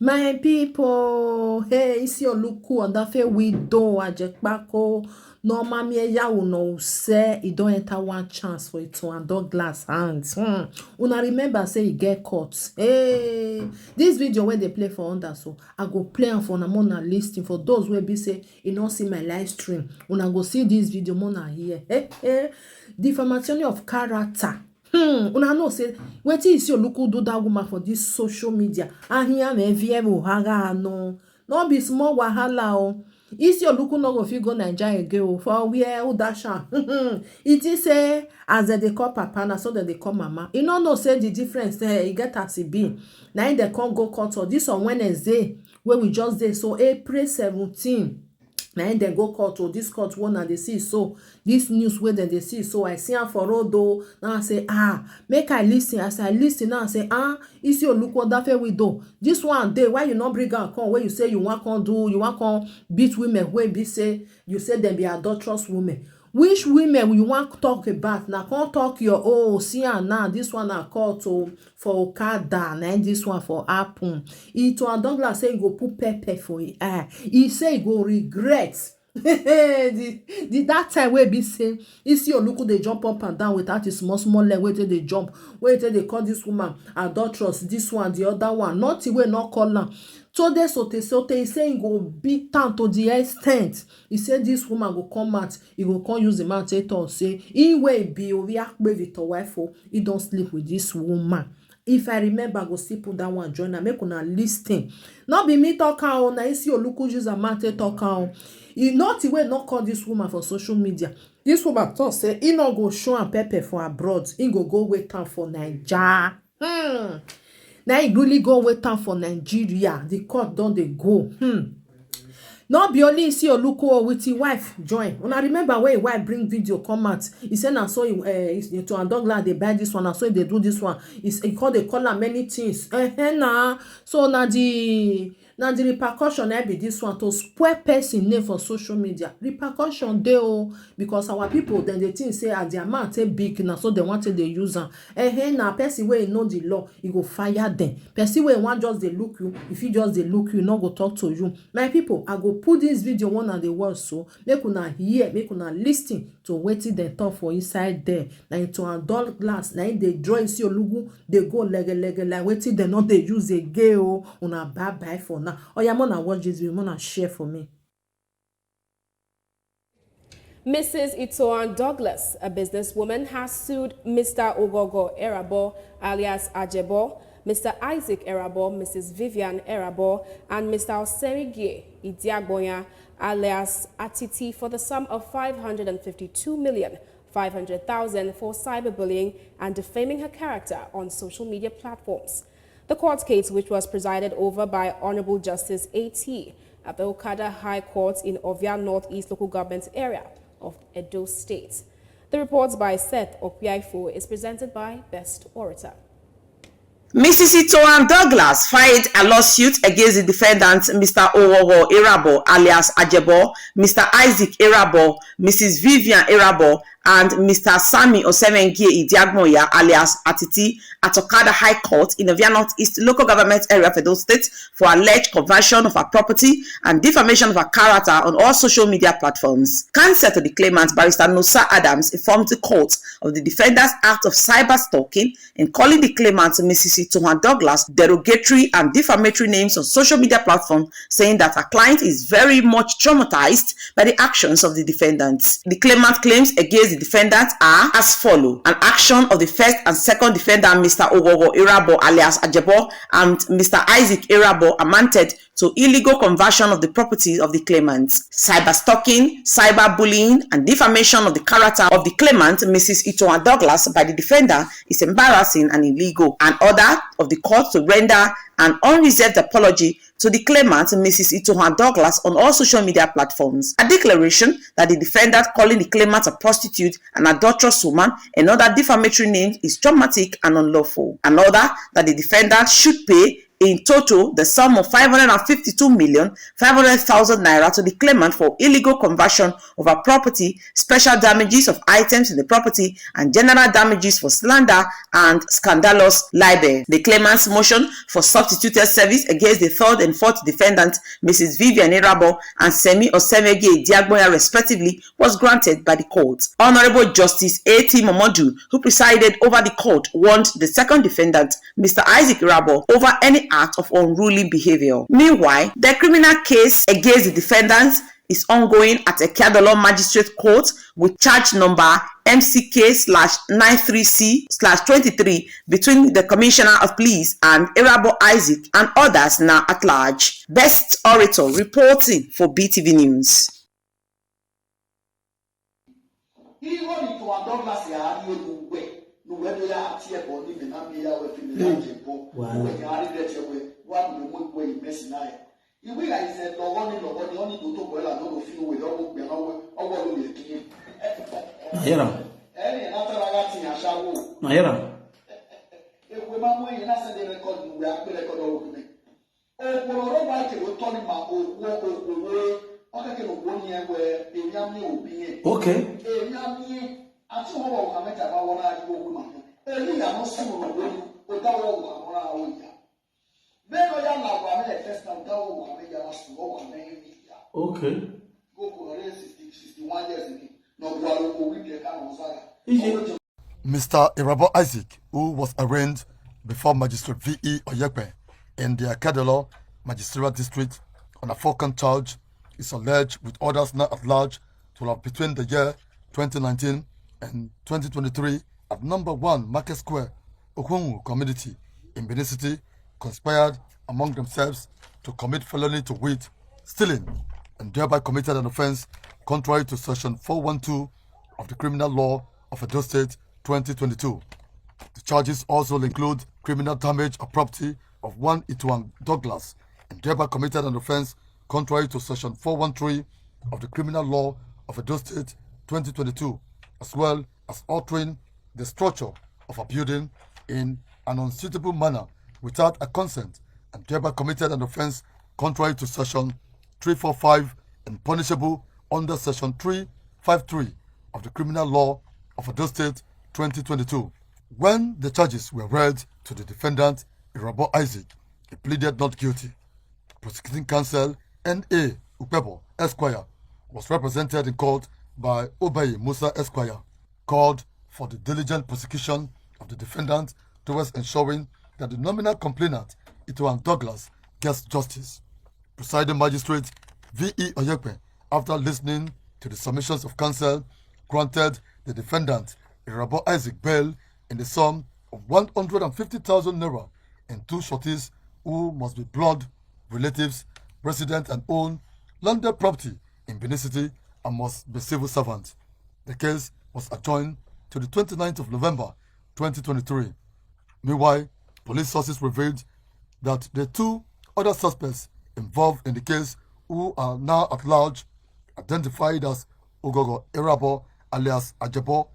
My people, hey, Isioluk Odafe widow Ajepkako. No mami eya uno say e don enter one chance for Itohan Douglas hands. Una remember say e get caught. Hey, this video where they play for under, so I go play am for una listing for those wey be say e no see my live stream. Una go see this video mona here. Defamation of character. Una know say wetin Isioluk do that woman for this social media. Ahia me vie haga no be small wahala o. Isioluk no go fit go Naija again o for where udasha. It is say as they call papa na so they call mama. You no know say the difference e get as e be. Na im they can't go court or this on Wednesday where we just dey so April 17. Na im dem go court o this court one and they see so this news wey dem dey see so I see am for road o. Now I say make I listen. As I listen now I say Isioluk Odafe widow this one dey why you no bring am come wey you say you wan come do you wan come beat women wey be say you say dem be adulterous women. Which women you want talk about? Now come talk your see am now this one na court o for Okada na this one for happen. Itohan Douglas say he go put pepper for him eye. He say he go regret. That time wey be say Isioluk dey jump up and down without his small leg wey dey jump wey dey call this woman adulterous this one the other one nothing wey no call am. So they sote he say he go beat am to the extent he say this woman go come out he go come use the mouth to talk say he wey be Rac+Er Victor wife he don sleep with this woman. If I remember I go still put that one join am make una lis ten. No be me talk am o na Isioluk use am mouth talk am o. He not way not call this woman for social media. This woman talk say he no go show am pepper for abroad. He go wait am for Naija. Now he really go wait am for Nigeria. The court don dey go. Not be only Isioluk with his wife join. Una remember when his wife bring video come out. He said na so Itohan Douglas they buy this one, na so they do this one. He call am many things. So na the repercussion be this one to spoil person name for social media. Repercussion dey o because our people then they think say as the amount big na so they want to dey use am. Na person wey know the law he go fire them. Person wey want just dey look you if he just dey look you no go talk to you. My people I go put this video one and the world so make una hear make una lis ten to wetin dem talk for inside there. Na Itohan Douglas na im dey draw Isioluk dey go lege like wetin dem no dey use again o. Una bye for now. Oya mona watch this video mona share for me. Mrs. Itohan Douglas, a businesswoman, has sued Mr. Ogogo Erabo, alias Ajebo, Mr. Isaac Erabo, Mrs. Vivian Erabo, and Mr. Oserigie Idiagbonya, alias Atiti, for the sum of 552,500,000 for cyberbullying and defaming her character on social media platforms. The court case, which was presided over by Honorable Justice A.T. at the Okada High Court in Ovia Northeast Local Government Area of Edo State. The reports by Seth Okwiaifo is presented by Best Orator. Mrs. Itohan Douglas filed a lawsuit against the defendants Mr. Ogogo Erabo alias Ajebo, Mr. Isaac Erabo, Mrs. Vivian Erabo, and Mr. Sami Osemengie Idiagbonya alias Atiti at Okada High Court in the Northeast Local Government Area of Edo State for alleged conversion of her property and defamation of her character on all social media platforms. Counsel to the claimant, Barrister Nosa Adams, informed the court of the defendant's act of cyber stalking and calling the claimant Mrs. Itohan Douglas derogatory and defamatory names on social media platforms, saying that her client is very much traumatized by the actions of the defendants. The claimant claims against the defendants are as follows: an action of the first and second defendant, Mr. Ogogo Erabo alias Ajebo, and Mr. Isaac Erabo, amounted to illegal conversion of the property of the claimants, cyber stalking, cyber bullying, and defamation of the character of the claimant, Mrs. Itohan Douglas, by the defendant is embarrassing and illegal. An order of the court to render an unreserved apology to the claimant, Mrs. Itohan Douglas, on all social media platforms. A declaration that the defendant calling the claimant a prostitute, an adulterous woman, and other defamatory names is traumatic and unlawful. An order that the defendant should pay in total the sum of 552,500,000 naira to the claimant for illegal conversion of a property, special damages of items in the property, and general damages for slander and scandalous libel. The claimant's motion for substituted service against the third and fourth defendants, Mrs. Vivian Irabo and Semi Osemege Diagboya respectively, was granted by the court. Honorable Justice A.T. Momodu, who presided over the court, warned the second defendant, Mr. Isaac Irabo, over any act of unruly behavior. Meanwhile, the criminal case against the defendants is ongoing at Ajepkako Magistrate Court with charge number MCK/93C/23 between the Commissioner of Police and Irabo Isaac and others now at large. Best Orator reporting for BTV News. Ìwé àìsàn lọ́wọ́ ní tó bọ̀ ẹ́là lọ́wọ́ fi òwe lọ́wọ́ gbẹ̀ ọwọ́ ló lè kí. Nàyẹ́rà. Ẹni látara láti àṣàwò. Nàyẹ́rà. Èwe máa mú èyí láti ṣe rẹ́kọ̀dù ìwé àpé rẹ́kọ̀dù ọ̀rọ̀ mi. Òpòrò ọ̀rọ̀ wa kèrò tọ́ ni mà òwò ọ̀kẹ́kẹ́ òwò ni ẹwẹ́ èmi á ní òbí yẹn. Ok. Èmi á ní àti òwò ọ̀gá mẹ́ta bá wọ́n náà yíwọ́ owó màá. Èmi ìyàwó sọ̀rọ̀ lórí ó dáwọ́ ọ̀gá àwọn ará òyà. Okay. Mr. Irabo Isaac, who was arraigned before Magistrate V.E. Ajepkako in the Ajepkako Magistrate District on a 4-count charge, is alleged with others now at large to have between the year 2019 and 2023 at number 1 Market Square, Okungu community in Benin City, conspired among themselves to commit felony to wit, stealing, and thereby committed an offense contrary to section 412 of the Criminal Law of Edo State 2022. The charges also include criminal damage of property of one Itohan Douglas, and thereby committed an offense contrary to section 413 of the Criminal Law of Edo State 2022, as well as altering the structure of a building in an unsuitable manner without a consent, and thereby committed an offense contrary to section 345 and punishable under section 353 of the Criminal Law of Edo State 2022. When the charges were read to the defendant, Irabo Isaac, he pleaded not guilty. Prosecuting counsel N.A. Ukpebo Esquire was represented in court by Obey Musa Esquire, called for the diligent prosecution of the defendant towards ensuring that the nominal complainant, Itohan Douglas, gets justice. Presiding Magistrate V.E. Ajepkako, after listening to the submissions of counsel, granted the defendant, Irabo Isaac, bail in the sum of 150,000 naira in 2 shorties who must be blood relatives, resident and own landed property in Benin City and must be civil servants. The case was adjourned to the 29th of November 2023. Meanwhile, police sources revealed that the 2 other suspects involved in the case, who are now at large, identified as Ogogo Irabo alias Ajebo